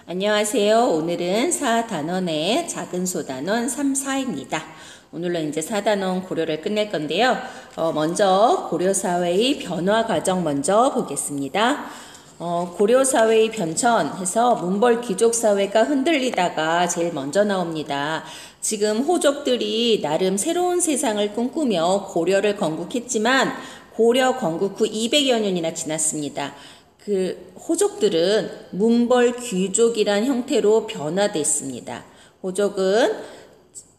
안녕하세요. 오늘은 4단원의 작은 소단원 3, 4입니다. 오늘로 이제 4단원 고려를 끝낼 건데요. 먼저 고려사회의 변화 과정 먼저 보겠습니다. 고려사회의 변천해서 문벌 귀족사회가 흔들리다가 제일 먼저 나옵니다. 지금 호족들이 나름 새로운 세상을 꿈꾸며 고려를 건국했지만 고려 건국 후 200여 년이나 지났습니다. 그 호족들은 문벌 귀족이란 형태로 변화됐습니다. 호족은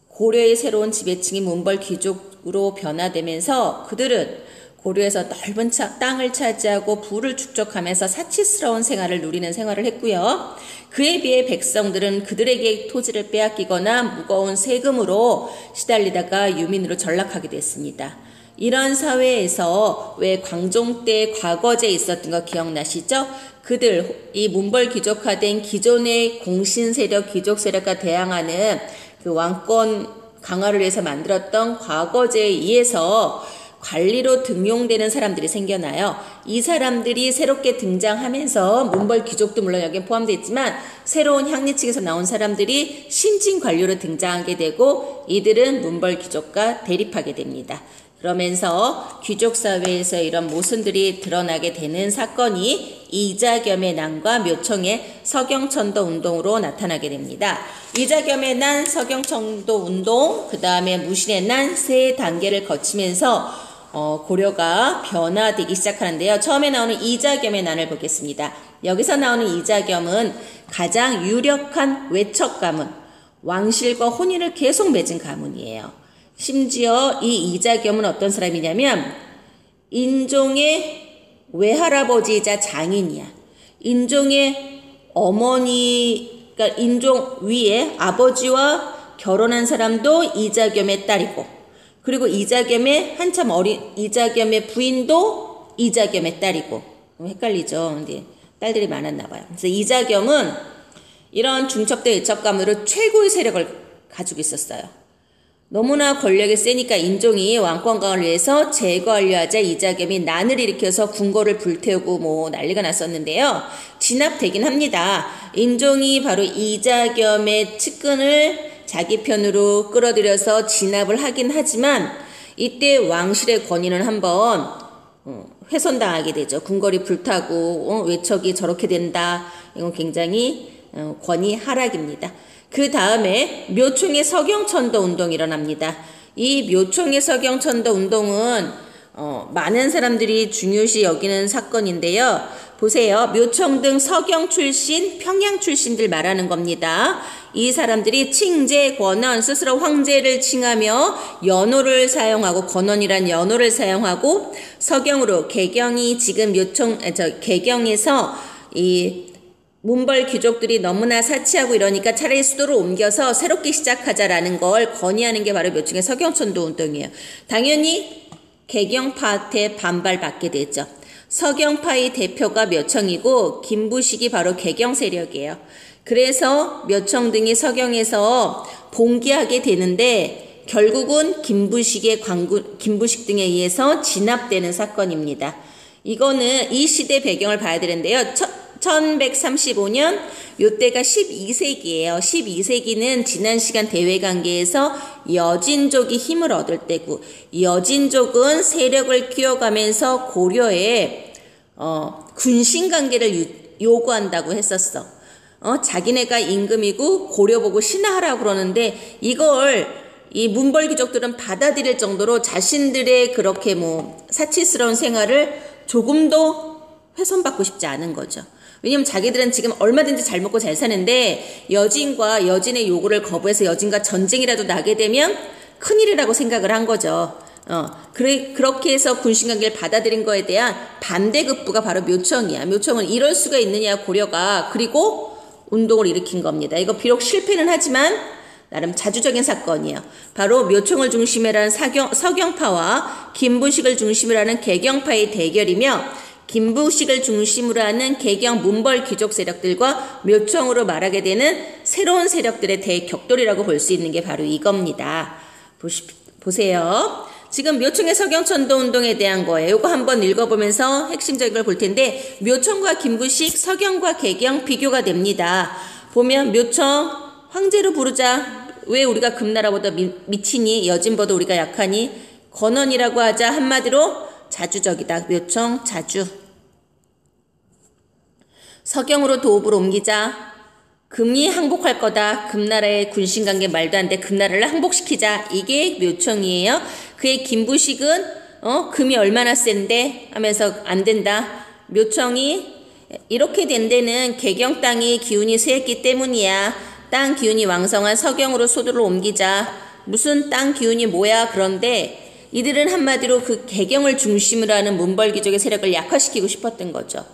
고려의 새로운 지배층이 문벌 귀족으로 변화되면서 그들은 고려에서 넓은 땅을 차지하고 부를 축적하면서 사치스러운 생활을 누리는 생활을 했고요. 그에 비해 백성들은 그들에게 토지를 빼앗기거나 무거운 세금으로 시달리다가 유민으로 전락하게 됐습니다. 이런 사회에서 왜 광종 때 과거제에 있었던 거 기억나시죠? 그들, 이 문벌 귀족화된 기존의 공신 세력, 귀족 세력과 대항하는 그 왕권 강화를 위해서 만들었던 과거제에 의해서 관리로 등용되는 사람들이 생겨나요. 이 사람들이 새롭게 등장하면서 문벌 귀족도 물론 여기에 포함되어 있지만 새로운 향리층에서 나온 사람들이 신진 관료로 등장하게 되고 이들은 문벌 귀족과 대립하게 됩니다. 그러면서 귀족사회에서 이런 모순들이 드러나게 되는 사건이 이자겸의 난과 묘청의 서경천도 운동으로 나타나게 됩니다. 이자겸의 난, 서경천도 운동, 그 다음에 무신의 난 세 단계를 거치면서 고려가 변화되기 시작하는데요. 처음에 나오는 이자겸의 난을 보겠습니다. 여기서 나오는 이자겸은 가장 유력한 외척 가문, 왕실과 혼인을 계속 맺은 가문이에요. 심지어 이 이자겸은 어떤 사람이냐면 인종의 외할아버지이자 장인이야. 인종의 어머니, 그러니까 인종 위에 아버지와 결혼한 사람도 이자겸의 딸이고, 그리고 이자겸의 한참 어린 이자겸의 부인도 이자겸의 딸이고, 헷갈리죠. 근데 딸들이 많았나 봐요. 그래서 이자겸은 이런 중첩대 외척 가문으로 최고의 세력을 가지고 있었어요. 너무나 권력이 세니까 인종이 왕권 강화를 위해서 제거하려 하자 이자겸이 난을 일으켜서 궁궐을 불태우고 뭐 난리가 났었는데요. 진압되긴 합니다. 인종이 바로 이자겸의 측근을 자기 편으로 끌어들여서 진압을 하긴 하지만 이때 왕실의 권위는 한번 훼손당하게 되죠. 궁궐이 불타고 외척이 저렇게 된다. 이건 굉장히 권위 하락입니다. 그 다음에 묘총의 서경천도 운동이 일어납니다. 이 묘총의 서경천도 운동은 많은 사람들이 중요시 여기는 사건인데요. 보세요. 묘총 등 서경 출신, 평양 출신들 말하는 겁니다. 이 사람들이 칭제, 권원, 스스로 황제를 칭하며 연호를 사용하고, 권원이란 연호를 사용하고 서경으로 개경이 지금 개경에서 이 문벌 귀족들이 너무나 사치하고 이러니까 차라리 수도를 옮겨서 새롭게 시작하자라는 걸 건의하는 게 바로 묘총의 서경천도 운동이에요. 당연히 개경파한테 반발받게 되죠. 서경파의 대표가 묘청이고 김부식이 바로 개경 세력이에요. 그래서 묘청 등이 서경에서 봉기하게 되는데 결국은 김부식 등에 의해서 진압되는 사건입니다. 이거는 이 시대 배경을 봐야 되는데요. 1135년 요때가 12세기예요. 12세기는 지난 시간 대외관계에서 여진족이 힘을 얻을 때고 여진족은 세력을 키워가면서 고려에 군신관계를 요구한다고 했었어. 자기네가 임금이고 고려 보고 신하하라고 그러는데 이걸 이 문벌 귀족들은 받아들일 정도로 자신들의 그렇게 사치스러운 생활을 조금도 훼손받고 싶지 않은 거죠. 왜냐면 자기들은 지금 얼마든지 잘 먹고 잘 사는데 여진과 여진의 요구를 거부해서 여진과 전쟁이라도 나게 되면 큰일이라고 생각을 한 거죠. 그렇게 해서 군신관계를 받아들인 거에 대한 반대급부가 바로 묘청이야. 묘청은 이럴 수가 있느냐 고려가 그리고 운동을 일으킨 겁니다. 이거 비록 실패는 하지만 나름 자주적인 사건이에요. 바로 묘청을 중심으로 하는 서경파와 김부식을 중심으로 하는 개경파의 대결이며 김부식을 중심으로 하는 개경 문벌 귀족 세력들과 묘청으로 말하게 되는 새로운 세력들의 대격돌이라고 볼 수 있는 게 바로 이겁니다. 보세요. 지금 묘청의 서경천도 운동에 대한 거예요. 이거 한번 읽어보면서 핵심적인 걸 볼 텐데 묘청과 김부식, 서경과 개경 비교가 됩니다. 보면 묘청 황제로 부르자. 왜 우리가 금나라보다 미치니? 여진보다 우리가 약하니? 건원이라고 하자. 한마디로 자주적이다. 묘청 자주. 서경으로 도읍으로 옮기자. 금이 항복할 거다. 금나라의 군신관계 말도 안 돼. 금나라를 항복시키자. 이게 묘청이에요. 그의 김부식은 금이 얼마나 센데 하면서 안 된다. 묘청이 이렇게 된 데는 개경 땅이 기운이 쇠했기 때문이야. 땅 기운이 왕성한 서경으로 소도를 옮기자. 무슨 땅 기운이 뭐야? 그런데 이들은 한마디로 그 개경을 중심으로 하는 문벌귀족의 세력을 약화시키고 싶었던 거죠.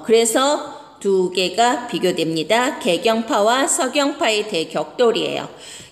그래서 두 개가 비교됩니다. 개경파와 서경파의 대격돌이에요.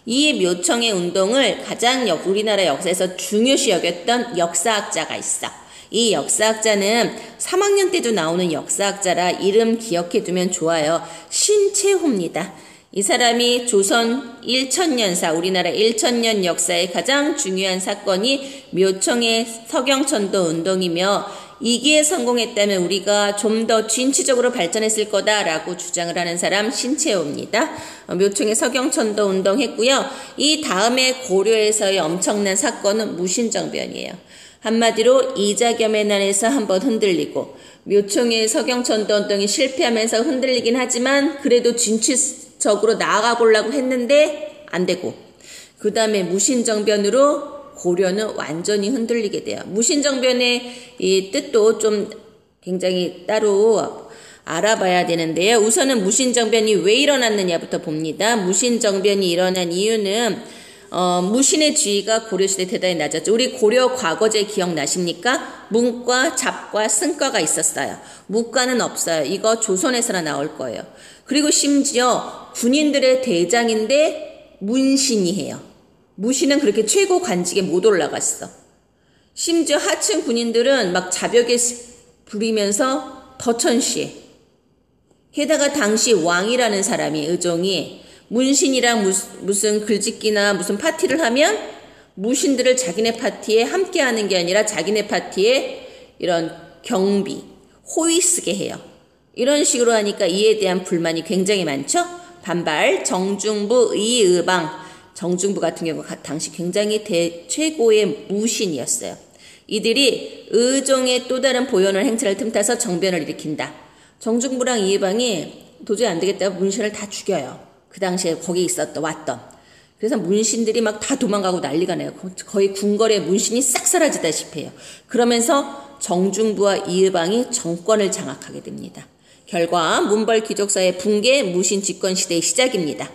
이 묘청의 운동을 가장 우리나라 역사에서 중요시 여겼던 역사학자가 있어. 이 역사학자는 3학년 때도 나오는 역사학자라 이름 기억해두면 좋아요. 신채호입니다. 이 사람이 조선 1000년사, 우리나라 1000년 역사의 가장 중요한 사건이 묘청의 서경천도 운동이며 이기에 성공했다면 우리가 좀 더 진취적으로 발전했을 거다라고 주장을 하는 사람 신채호입니다. 묘청의 서경천도 운동했고요. 이 다음에 고려에서의 엄청난 사건은 무신정변이에요. 한마디로 이자겸의 난에서 한번 흔들리고 묘청의 서경천도 운동이 실패하면서 흔들리긴 하지만 그래도 진취적으로 나아가 보려고 했는데 안 되고 그 다음에 무신정변으로 고려는 완전히 흔들리게 돼요. 무신정변의 이 뜻도 좀 굉장히 따로 알아봐야 되는데요. 우선은 무신정변이 왜 일어났느냐부터 봅니다. 무신정변이 일어난 이유는 무신의 지위가 고려시대 대단히 낮았죠. 우리 고려 과거제 기억나십니까? 문과, 잡과, 승과가 있었어요. 무과는 없어요. 이거 조선에서나 나올 거예요. 그리고 심지어 군인들의 대장인데 문신이 해요. 무신은 그렇게 최고 관직에 못 올라갔어. 심지어 하층 군인들은 막 자벽에 부리면서 덧천시해. 게다가 당시 왕이라는 사람이 의종이 문신이랑 무슨 글짓기나 무슨 파티를 하면 무신들을 자기네 파티에 함께하는 게 아니라 자기네 파티에 이런 경비, 호위 쓰게 해요. 이런 식으로 하니까 이에 대한 불만이 굉장히 많죠. 반발, 정중부, 이의방. 정중부 같은 경우 당시 굉장히 최고의 무신이었어요. 이들이 의종의 또 다른 보현을 행차를 틈타서 정변을 일으킨다. 정중부랑 이의방이 도저히 안 되겠다고 문신을 다 죽여요. 그 당시에 거기 왔던. 그래서 문신들이 막 다 도망가고 난리가 나요. 거의 궁궐에 문신이 싹 사라지다시피 해요. 그러면서 정중부와 이의방이 정권을 장악하게 됩니다. 결과 문벌 귀족사의 붕괴, 무신 집권 시대의 시작입니다.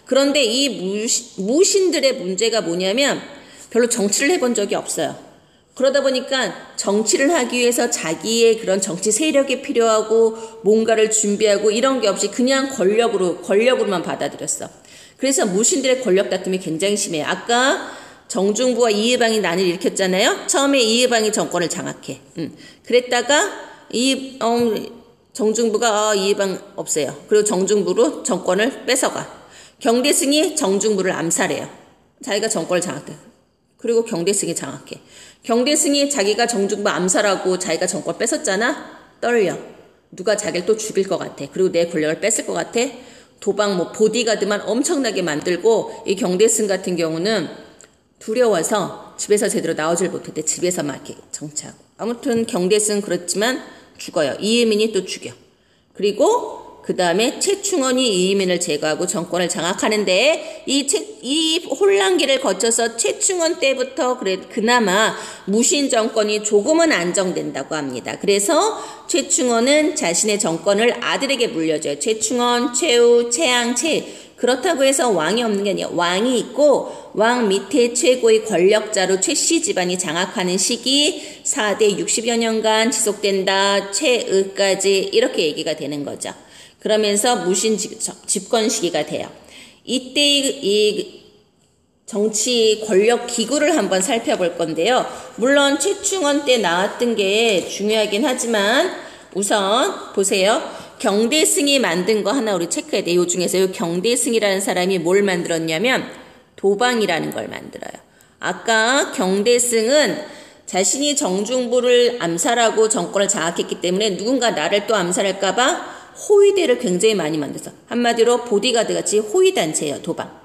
그런데 이 무신들의 문제가 뭐냐면 별로 정치를 해본 적이 없어요. 그러다 보니까 정치를 하기 위해서 자기의 그런 정치 세력이 필요하고 뭔가를 준비하고 이런 게 없이 그냥 권력으로만 받아들였어. 그래서 무신들의 권력 다툼이 굉장히 심해요. 아까 정중부와 이의방이 난을 일으켰잖아요. 처음에 이의방이 정권을 장악해. 그랬다가 정중부가 이의방 없애요. 그리고 정중부로 정권을 뺏어가. 경대승이 정중부를 암살해요. 자기가 정권을 장악해. 그리고 경대승이 장악해. 경대승이 자기가 정중부 암살하고 자기가 정권 뺏었잖아. 떨려. 누가 자기를 또 죽일 것 같아. 그리고 내 권력을 뺏을 것 같아. 도방 보디가드만 엄청나게 만들고 이 경대승 같은 경우는 두려워서 집에서 제대로 나오질 못했대. 집에서만 이렇게 정치하고. 아무튼 경대승 그렇지만 죽어요. 이의민이 또 죽여. 그리고 그 다음에 최충원이 이의민을 제거하고 정권을 장악하는데 이 혼란기를 거쳐서 최충원 때부터 그나마 무신 정권이 조금은 안정된다고 합니다. 그래서 최충원은 자신의 정권을 아들에게 물려줘요. 최충원, 최우, 최양, 최. 그렇다고 해서 왕이 없는 게 아니에요. 왕이 있고 왕 밑에 최고의 권력자로 최씨 집안이 장악하는 시기 4대 60여 년간 지속된다. 최의까지 이렇게 얘기가 되는 거죠. 그러면서 무신 집권 시기가 돼요. 이때 이 정치 권력 기구를 한번 살펴볼 건데요. 물론 최충원 때 나왔던 게 중요하긴 하지만 우선 보세요. 경대승이 만든 거 하나 우리 체크해야 돼요. 이 중에서 이 경대승이라는 사람이 뭘 만들었냐면 도방이라는 걸 만들어요. 아까 경대승은 자신이 정중부를 암살하고 정권을 장악했기 때문에 누군가 나를 또 암살할까봐 호위대를 굉장히 많이 만들었어. 한마디로 보디가드 같이 호위단체예요. 도방.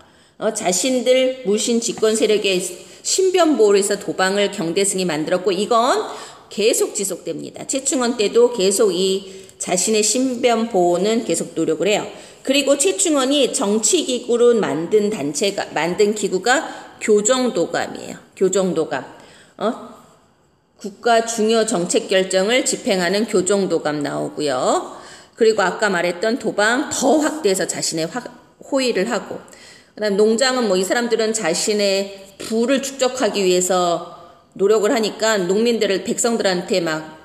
자신들 무신 집권 세력의 신변보호를 해서 도방을 경대승이 만들었고 이건 계속 지속됩니다. 최충원 때도 계속 이 자신의 신변 보호는 계속 노력을 해요. 그리고 최충원이 정치기구로 만든 기구가 교정도감이에요. 교정도감. 국가 중요 정책 결정을 집행하는 교정도감 나오고요. 그리고 아까 말했던 도방 더 확대해서 자신의 호위를 하고, 그다음 농장은 뭐 이 사람들은 자신의 부를 축적하기 위해서 노력을 하니까 농민들을 백성들한테 막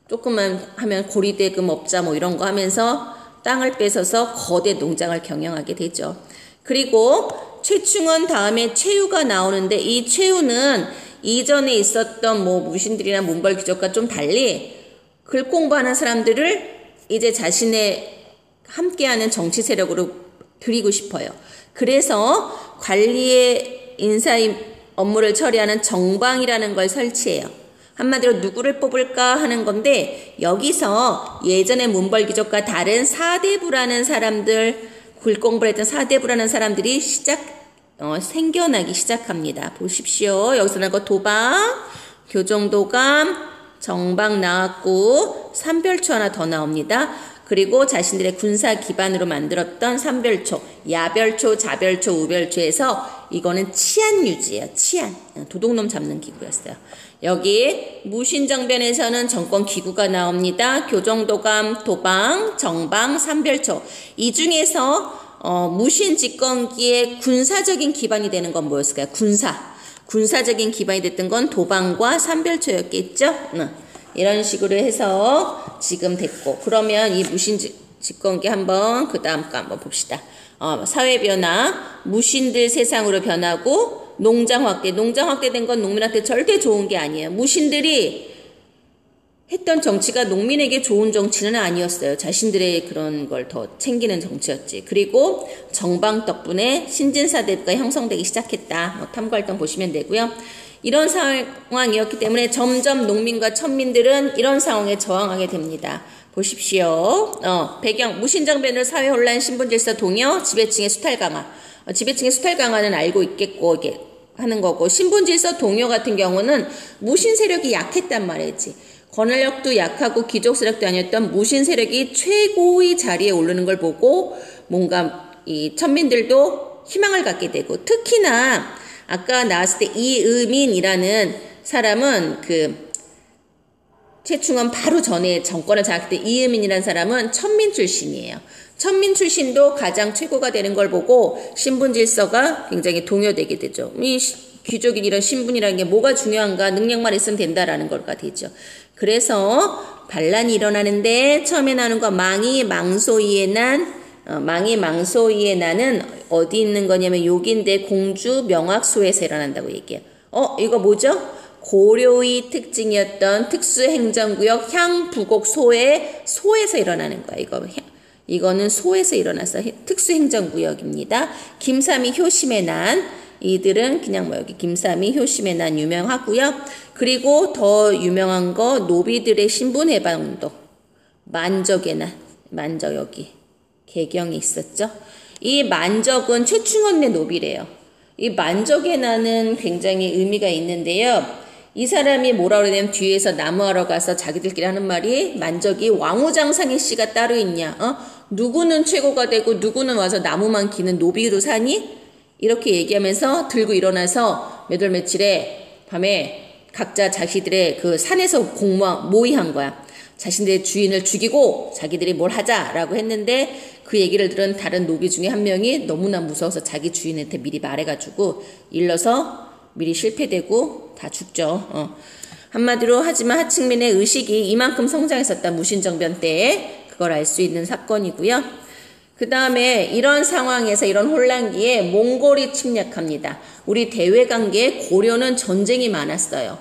조금만 하면 고리대금 업자 뭐 이런 거 하면서 땅을 뺏어서 거대 농장을 경영하게 되죠. 그리고 최충원 다음에 최유가 나오는데 이 최유는 이전에 있었던 뭐 무신들이나 문벌 귀족과 좀 달리 글 공부하는 사람들을 이제 자신의 함께하는 정치 세력으로 들이고 싶어요. 그래서 관리의 인사 업무를 처리하는 정방이라는 걸 설치해요. 한마디로 누구를 뽑을까 하는 건데 여기서 예전의 문벌 귀족과 다른 사대부라는 사람들, 글 공부를 했던 사대부라는 사람들이 생겨나기 시작합니다. 보십시오. 여기서 나온 거 도방, 교정도감, 정방 나왔고 삼별초 하나 더 나옵니다. 그리고 자신들의 군사 기반으로 만들었던 삼별초, 야별초, 자별초, 우별초에서 이거는 치안 유지예요. 치안. 도둑놈 잡는 기구였어요. 여기 무신정변에서는 정권 기구가 나옵니다. 교정도감, 도방, 정방, 삼별초. 이 중에서 무신 집권기의 군사적인 기반이 되는 건 뭐였을까요? 군사적인 기반이 됐던 건 도방과 삼별초였겠죠? 이런 식으로 해서 지금 됐고, 그러면 이 무신 집권기 한번 그 다음 거 한번 봅시다. 사회 변화, 무신들 세상으로 변하고 농장 확대된 건 농민한테 절대 좋은 게 아니에요. 무신들이 했던 정치가 농민에게 좋은 정치는 아니었어요. 자신들의 그런 걸 더 챙기는 정치였지. 그리고 정방 덕분에 신진사대부가 형성되기 시작했다. 탐구활동 보시면 되고요. 이런 상황이었기 때문에 점점 농민과 천민들은 이런 상황에 저항하게 됩니다. 보십시오. 배경, 무신정변으로 사회혼란, 신분질서 동요, 지배층의 수탈 강화. 지배층의 수탈 강화는 알고 있겠고 이게 하는 거고, 신분질서 동요 같은 경우는 무신 세력이 약했단 말이지. 권력도 약하고 귀족 세력도 아니었던 무신 세력이 최고의 자리에 오르는 걸 보고 뭔가 이 천민들도 희망을 갖게 되고, 특히나 아까 나왔을 때 이의민이라는 사람은 최충원 바로 전에 정권을 장악할 때 이의민이라는 사람은 천민 출신이에요. 천민 출신도 가장 최고가 되는 걸 보고 신분질서가 굉장히 동요되게 되죠. 이 귀족인 이런 신분이라는 게 뭐가 중요한가, 능력만 있으면 된다라는 걸가 되죠. 그래서 반란이 일어나는데 처음에 나오는 거 망이 망소이에 난은 어디 있는 거냐면 여기인데 공주 명확소에서 일어난다고 얘기해요. 이거 뭐죠? 고려의 특징이었던 특수행정구역 향부곡 소에서 일어나는 거야. 이거는 소에서 일어나서 특수행정구역입니다. 김삼이 효심의 난, 이들은 그냥 여기 김삼이 효심의 난 유명하고요. 그리고 더 유명한 거 노비들의 신분해방운동, 만적의 난, 만적 여기 개경이 있었죠. 이 만적은 최충원의 노비래요. 이 만적의 난은 굉장히 의미가 있는데요. 이 사람이 뭐라 그러냐면 뒤에서 나무하러 가서 자기들끼리 하는 말이, 만적이 왕우장상의 씨가 따로 있냐, 누구는 최고가 되고 누구는 와서 나무만 기는 노비로 사니? 이렇게 얘기하면서 들고 일어나서 몇 월 며칠에 밤에 각자 자기들의 그 산에서 모의한 거야. 자신들의 주인을 죽이고 자기들이 뭘 하자라고 했는데, 그 얘기를 들은 다른 노비 중에 한 명이 너무나 무서워서 자기 주인한테 미리 말해가지고 일러서 미리 실패되고 다 죽죠. 한마디로 하지만 하층민의 의식이 이만큼 성장했었다. 무신정변 때에 그걸 알 수 있는 사건이고요. 그 다음에 이런 상황에서, 이런 혼란기에 몽골이 침략합니다. 우리 대외관계에 고려는 전쟁이 많았어요.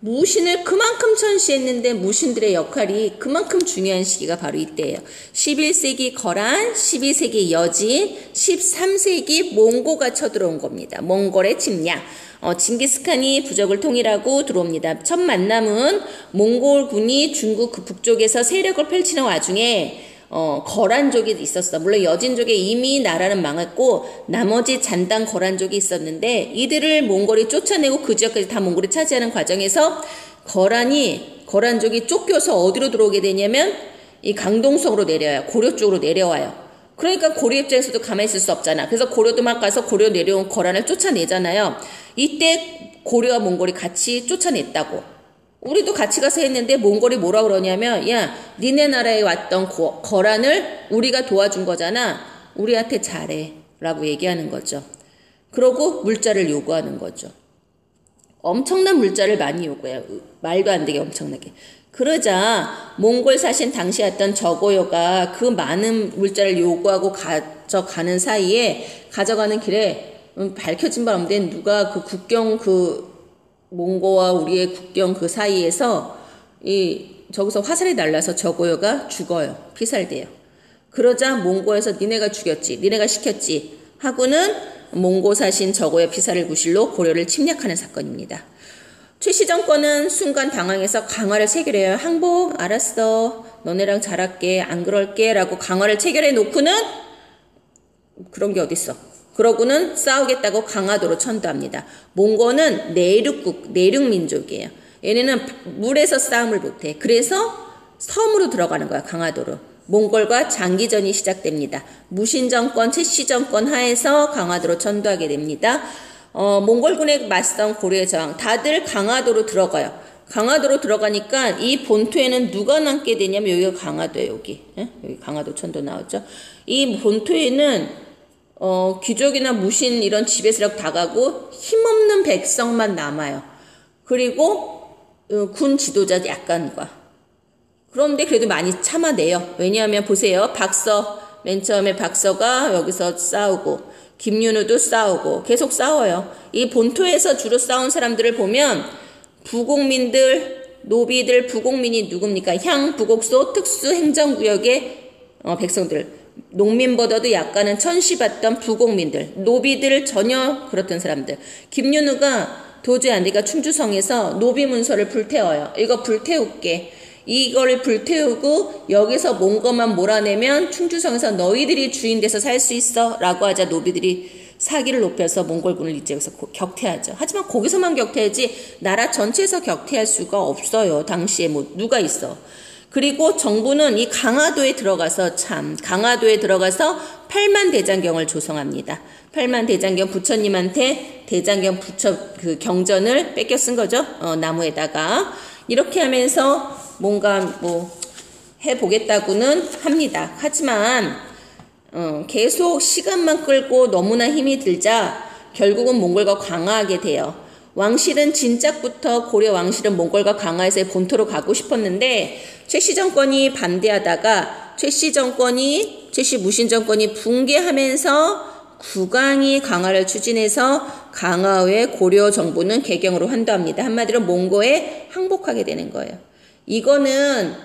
무신을 그만큼 천시했는데 무신들의 역할이 그만큼 중요한 시기가 바로 이때예요. 11세기 거란, 12세기 여진, 13세기 몽고가 쳐들어온 겁니다. 몽골의 침략. 징기스칸이 부적을 통일하고 들어옵니다. 첫 만남은 몽골군이 중국 그 북쪽에서 세력을 펼치는 와중에 거란족이 있었어. 물론 여진족에 이미 나라는 망했고 나머지 잔당 거란족이 있었는데 이들을 몽골이 쫓아내고 그 지역까지 다 몽골이 차지하는 과정에서 거란족이 쫓겨서 어디로 들어오게 되냐면 이 강동성으로 내려와요. 고려 쪽으로 내려와요. 그러니까 고려 입장에서도 가만히 있을 수 없잖아. 그래서 고려도 막 가서 고려 내려온 거란을 쫓아내잖아요. 이때 고려와 몽골이 같이 쫓아냈다고. 우리도 같이 가서 했는데 몽골이 뭐라 그러냐면 야 니네 나라에 왔던 거란을 우리가 도와준 거잖아. 우리한테 잘해 라고 얘기하는 거죠. 그러고 물자를 요구하는 거죠. 엄청난 물자를 많이 요구해요. 말도 안 되게 엄청나게. 그러자 몽골 사신 당시였던 저고요가 그 많은 물자를 요구하고 가져가는 사이에 가져가는 길에 밝혀진 바 없는데 누가 그 국경 몽고와 우리의 국경 그 사이에서 저기서 화살이 날라서 저고요가 죽어요. 피살돼요. 그러자 몽고에서 니네가 죽였지, 니네가 시켰지 하고는 몽고 사신 저고요 피살을 구실로 고려를 침략하는 사건입니다. 최씨 정권은 순간 당황해서 강화를 체결해요. 항복 알았어. 너네랑 잘할게. 안 그럴게. 라고 강화를 체결해 놓고는 그런 게 어딨어. 그러고는 싸우겠다고 강화도로 천도합니다. 몽고는 내륙민족이에요. 얘네는 물에서 싸움을 못해. 그래서 섬으로 들어가는 거야. 강화도로. 몽골과 장기전이 시작됩니다. 무신정권, 최씨 정권 하에서 강화도로 천도하게 됩니다. 몽골군에 맞선 고려의 저항. 다들 강화도로 들어가요. 강화도로 들어가니까 이 본토에는 누가 남게 되냐면 여기가 강화도예요. 여기 강화도 천도 나오죠. 이 본토에는 귀족이나 무신 이런 지배세력 다 가고 힘없는 백성만 남아요. 그리고 군 지도자 약간과. 그런데 그래도 많이 참아내요. 왜냐하면 보세요. 맨 처음에 박서가 여기서 싸우고 김윤우도 싸우고 계속 싸워요. 이 본토에서 주로 싸운 사람들을 보면 부곡민들, 노비들, 부곡민이 누굽니까? 부곡소 특수행정구역의 백성들. 농민보다도 약간은 천시받던 부곡민들, 노비들 전혀 그렇던 사람들. 김윤우가 도저히 안 되니까 충주성에서 노비 문서를 불태워요. 이거 불태울게. 이걸 불태우고 여기서 몽고만 몰아내면 충주성에서 너희들이 주인 돼서 살 수 있어 라고 하자 노비들이 사기를 높여서 몽골군을 이제 여기서 격퇴하죠. 하지만 거기서만 격퇴하지 나라 전체에서 격퇴할 수가 없어요. 당시에 누가 있어. 그리고 정부는 이 강화도에 들어가서 팔만 대장경을 조성합니다. 팔만 대장경 부처님한테 대장경 부처 경전을 뺏겨 쓴 거죠. 나무에다가. 이렇게 하면서 뭔가 해보겠다고는 합니다. 하지만 계속 시간만 끌고 너무나 힘이 들자 결국은 몽골과 강화하게 돼요. 왕실은 진작부터 고려 왕실은 몽골과 강화해서 본토로 가고 싶었는데 최씨 정권이 반대하다가 최씨 무신 정권이 붕괴하면서 국왕이 강화를 추진해서 강화 후에 고려 정부는 개경으로 환도합니다. 한마디로 몽고에 항복하게 되는 거예요. 이거는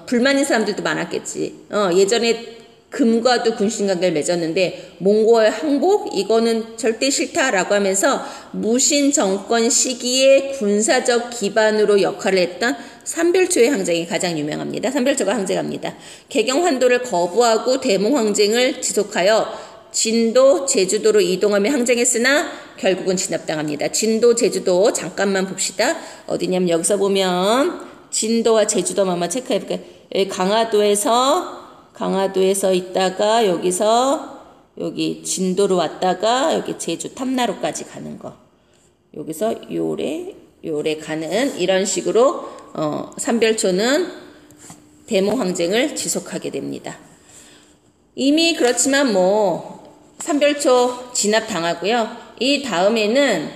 불만인 사람들도 많았겠지. 예전에 금과도 군신관계를 맺었는데 몽고의 항복 이거는 절대 싫다라고 하면서 무신 정권 시기에 군사적 기반으로 역할을 했던 삼별초의 항쟁이 가장 유명합니다. 삼별초가 항쟁합니다. 개경 환도를 거부하고 대몽 항쟁을 지속하여 진도, 제주도로 이동하며 항쟁했으나 결국은 진압당합니다. 진도, 제주도 잠깐만 봅시다. 어디냐면 여기서 보면 진도와 제주도만 한번 체크해볼게요. 여기 강화도에서 있다가 여기 진도로 왔다가 여기 제주 탐나루까지 가는 거. 여기서 요래 가는 이런 식으로 삼별초는 대몽 항쟁을 지속하게 됩니다. 이미 그렇지만 삼별초 진압당하고요. 이 다음에는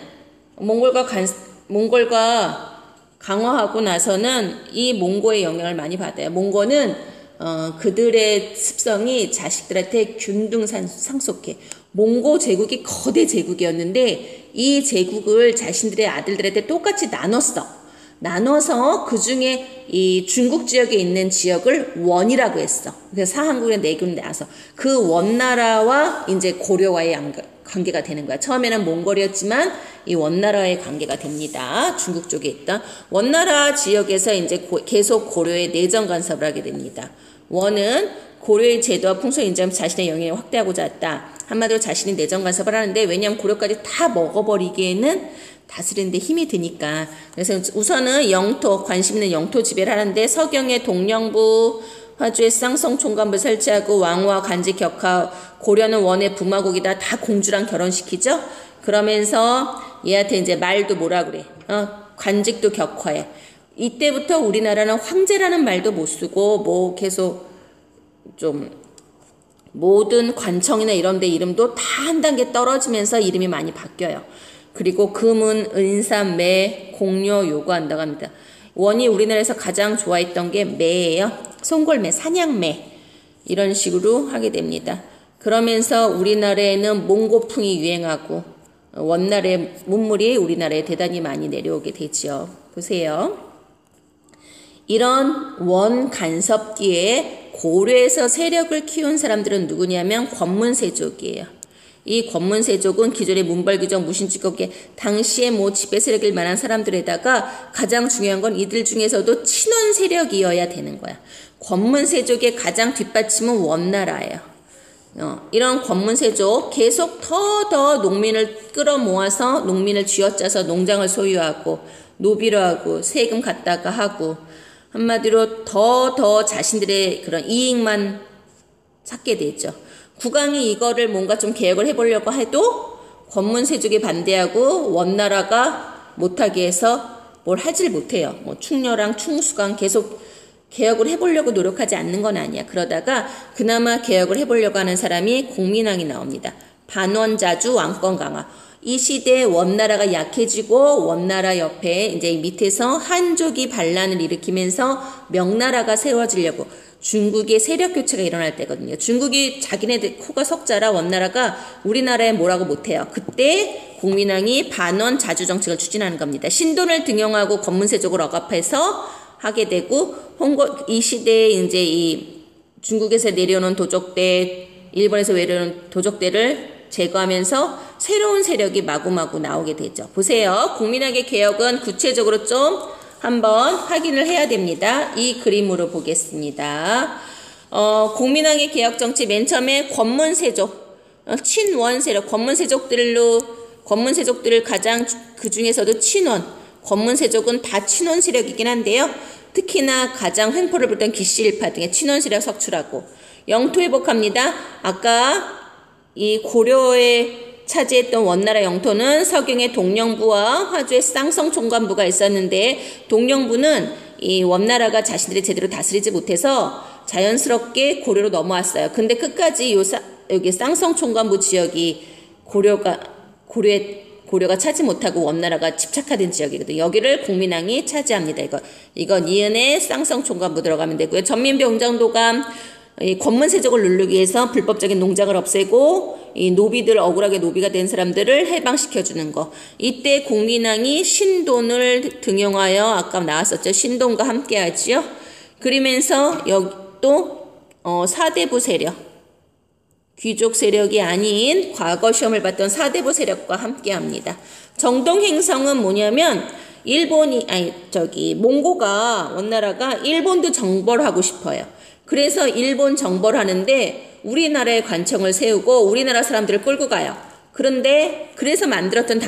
몽골과 강화하고 나서는 이 몽고의 영향을 많이 받아요. 몽고는 그들의 습성이 자식들한테 균등상속해. 몽고 제국이 거대 제국이었는데 이 제국을 자신들의 아들들한테 똑같이 나눠서 그 중에 이 중국 지역에 있는 지역을 원이라고 했어. 그래서 사한국의 내군 나서 그 원나라와 이제 고려와의 관계가 되는 거야. 처음에는 몽골이었지만 이 원나라의 관계가 됩니다. 중국 쪽에 있던 원나라 지역에서 이제 계속 고려의 내정 간섭을 하게 됩니다. 원은 고려의 제도와 풍속을 인정하면서 자신의 영향을 확대하고자 했다. 한마디로 자신이 내정 간섭을 하는데 왜냐하면 고려까지 다 먹어버리기에는 다스리는데 힘이 드니까. 그래서 우선은 영토, 관심 있는 영토 지배를 하는데 서경의 동령부, 화주의 쌍성 총관부 설치하고 왕후와 간직 격하, 고려는 원의 부마국이다. 다 공주랑 결혼시키죠. 그러면서 얘한테 이제 말도 뭐라 그래. 관직도 격화해. 이때부터 우리나라는 황제라는 말도 못 쓰고 뭐 계속 좀 모든 관청이나 이런 데 이름도 다 한 단계 떨어지면서 이름이 많이 바뀌어요. 그리고 금은, 은삼, 매, 공료 요구한다고 합니다. 원이 우리나라에서 가장 좋아했던 게 매예요. 송골매, 사냥매 이런 식으로 하게 됩니다. 그러면서 우리나라에는 몽고풍이 유행하고 원나라의 문물이 우리나라에 대단히 많이 내려오게 되죠. 보세요. 이런 원 간섭기에 고려에서 세력을 키운 사람들은 누구냐면 권문세족이에요. 이 권문세족은 기존의 문벌규정 무신직국의 당시에 뭐 지배 세력일 만한 사람들에다가 가장 중요한 건 이들 중에서도 친원 세력이어야 되는 거야. 권문세족의 가장 뒷받침은 원나라예요. 이런 권문세족 계속 더 농민을 끌어모아서 농민을 쥐어짜서 농장을 소유하고 노비로 하고 세금 갖다가 하고 한마디로 더 자신들의 그런 이익만 찾게 되죠. 국왕이 이거를 뭔가 좀 개혁을 해보려고 해도 권문세족이 반대하고 원나라가 못하게 해서 뭘 하질 못해요. 뭐 충녀랑 충수강 계속 개혁을 해보려고 노력하지 않는 건 아니야. 그러다가 그나마 개혁을 해보려고 하는 사람이 공민왕이 나옵니다. 반원자주 왕권 강화. 이 시대에 원나라가 약해지고 원나라 옆에 이제 밑에서 한족이 반란을 일으키면서 명나라가 세워지려고 중국의 세력 교체가 일어날 때거든요. 중국이 자기네들 코가 석자라 원나라가 우리나라에 뭐라고 못해요. 그때 공민왕이 반원 자주 정책을 추진하는 겁니다. 신돈을 등용하고 권문세족을 억압해서 하게 되고 이 시대에 이제 이 중국에서 내려오는 도적대, 일본에서 내려오는 도적대를 제거하면서 새로운 세력이 마구마구 나오게 되죠. 보세요. 공민왕의 개혁은 구체적으로 좀 한번 확인을 해야 됩니다. 이 그림으로 보겠습니다. 공민왕의 개혁 정치 맨 처음에 권문세족, 친원 세력, 권문세족들을 가장 그 중에서도 친원, 권문세족은 다 친원 세력이긴 한데요. 특히나 가장 횡포를 불던 기씨일파 등의 친원 세력 석출하고 영토 회복합니다. 아까 이 고려에 차지했던 원나라 영토는 서경의 동령부와 화주의 쌍성 총관부가 있었는데 동령부는 이 원나라가 자신들이 제대로 다스리지 못해서 자연스럽게 고려로 넘어왔어요. 근데 끝까지 여기 쌍성 총관부 지역이 고려가 차지 못하고 원나라가 집착하던 지역이거든요. 여기를 공민왕이 차지합니다. 이거 니은에 쌍성 총관부 들어가면 되고요. 전민병정도감 이 권문세족을 누르기 위해서 불법적인 농장을 없애고 이 노비들 억울하게 노비가 된 사람들을 해방시켜주는 거. 이때 공민왕이 신돈을 등용하여 아까 나왔었죠. 신돈과 함께 하지요. 그러면서 여기 또 사대부 세력, 귀족 세력이 아닌 과거 시험을 봤던 사대부 세력과 함께 합니다. 정동행성은 뭐냐면 몽고가 원나라가 일본도 정벌 하고 싶어요. 그래서 일본 정벌 하는데 우리나라에 관청을 세우고 우리나라 사람들을 끌고 가요. 그런데 그래서 만들었던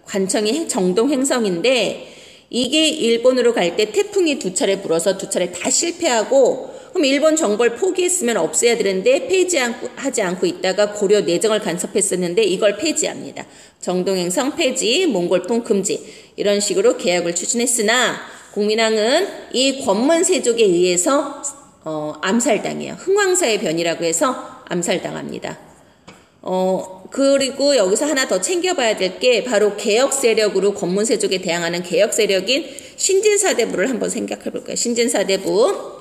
관청이 정동행성인데 이게 일본으로 갈 때 태풍이 2차례 불어서 2차례 다 실패하고 그럼 일본 정벌 포기했으면 없애야 되는데 폐지하지 않고 있다가 고려 내정을 간섭했었는데 이걸 폐지합니다. 정동행성 폐지, 몽골풍 금지 이런 식으로 개혁을 추진했으나 공민왕은 이 권문세족에 의해서 암살당해요. 흥왕사의 변이라고 해서 암살당합니다. 그리고 여기서 하나 더 챙겨봐야 될 게 바로 개혁 세력으로 권문세족에 대항하는 개혁 세력인 신진사대부를 한번 생각해 볼까요? 신진사대부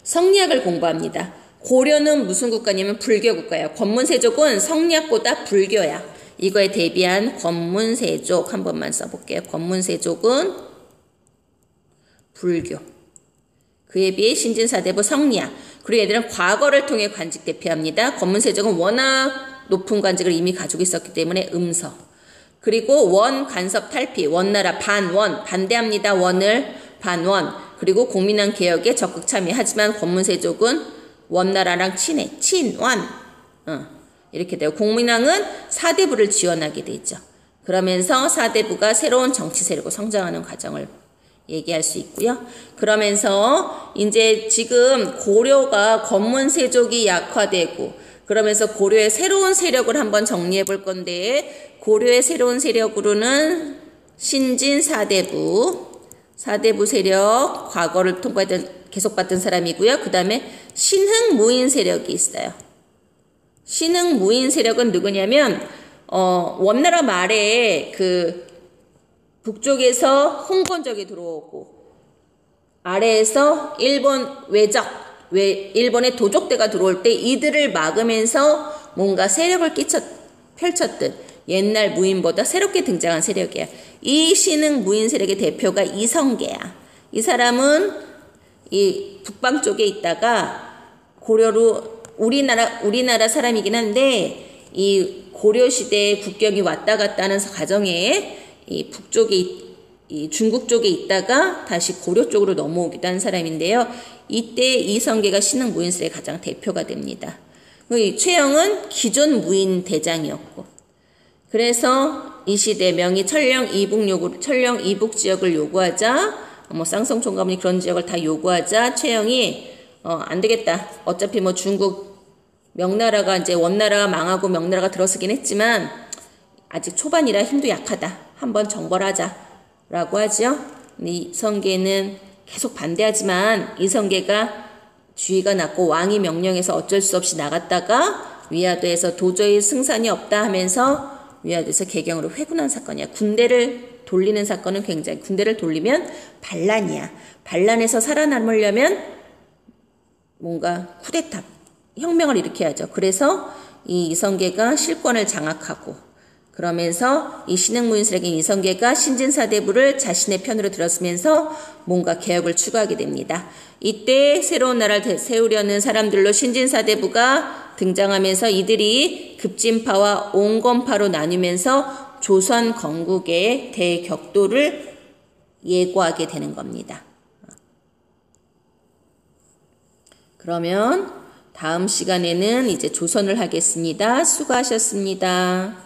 성리학을 공부합니다. 고려는 무슨 국가냐면 불교 국가예요. 권문세족은 성리학보다 불교야. 이거에 대비한 권문세족 한 번만 써볼게요. 권문세족은 불교. 그에 비해 신진사대부 성리학. 그리고 얘들은 과거를 통해 관직 대표합니다. 권문세족은 워낙 높은 관직을 이미 가지고 있었기 때문에 음서. 그리고 원 간섭 탈피. 원나라 반원 반대합니다. 원을 반원. 그리고 공민왕 개혁에 적극 참여. 하지만 권문세족은 원나라랑 친해. 친원. 이렇게 돼요. 공민왕은 사대부를 지원하게 되죠. 그러면서 사대부가 새로운 정치 세력으로 성장하는 과정을 얘기할 수 있고요. 그러면서 이제 지금 고려가 권문세족이 약화되고 그러면서 고려의 새로운 세력을 한번 정리해 볼 건데 고려의 새로운 세력으로는 신진 사대부 세력 과거를 계속받던 사람이고요. 그 다음에 신흥 무인 세력이 있어요. 신흥 무인 세력은 누구냐면 원나라 말에 그 북쪽에서 홍건적이 들어오고 아래에서 일본의 도적대가 들어올 때 이들을 막으면서 뭔가 세력을 펼쳤던 옛날 무인보다 새롭게 등장한 세력이야. 이 신흥 무인 세력의 대표가 이성계야. 이 사람은 이 북방 쪽에 있다가 고려로 우리나라 사람이긴 한데 이 고려 시대에 국경이 왔다 갔다 하는 과정에 이 북쪽에 이 중국 쪽에 있다가 다시 고려 쪽으로 넘어오기도 한 사람인데요. 이때 이성계가 신흥 무인세력의 가장 대표가 됩니다. 최영은 기존 무인 대장이었고 그래서 이 시대 명의 천령 이북 지역을 요구하자 쌍성 총감리 그런 지역을 다 요구하자 최영이 안 되겠다. 어차피 중국 명나라가 이제 원나라가 망하고 명나라가 들어서긴 했지만 아직 초반이라 힘도 약하다. 한번 정벌하자. 라고 하죠. 이성계는 계속 반대하지만 이성계가 주의가 났고 왕이 명령해서 어쩔 수 없이 나갔다가 위화도에서 도저히 승산이 없다 하면서 위화도에서 개경으로 회군한 사건이야. 군대를 돌리는 사건은 굉장히 군대를 돌리면 반란이야. 반란에서 살아남으려면 뭔가 쿠데타, 혁명을 일으켜야죠. 그래서 이 이성계가 실권을 장악하고 그러면서 이 신흥무인 세력인 이성계가 신진사대부를 자신의 편으로 들었으면서 뭔가 개혁을 추구하게 됩니다. 이때 새로운 나라를 세우려는 사람들로 신진사대부가 등장하면서 이들이 급진파와 온건파로 나뉘면서 조선 건국의 대격돌을 예고하게 되는 겁니다. 그러면 다음 시간에는 이제 조선을 하겠습니다. 수고하셨습니다.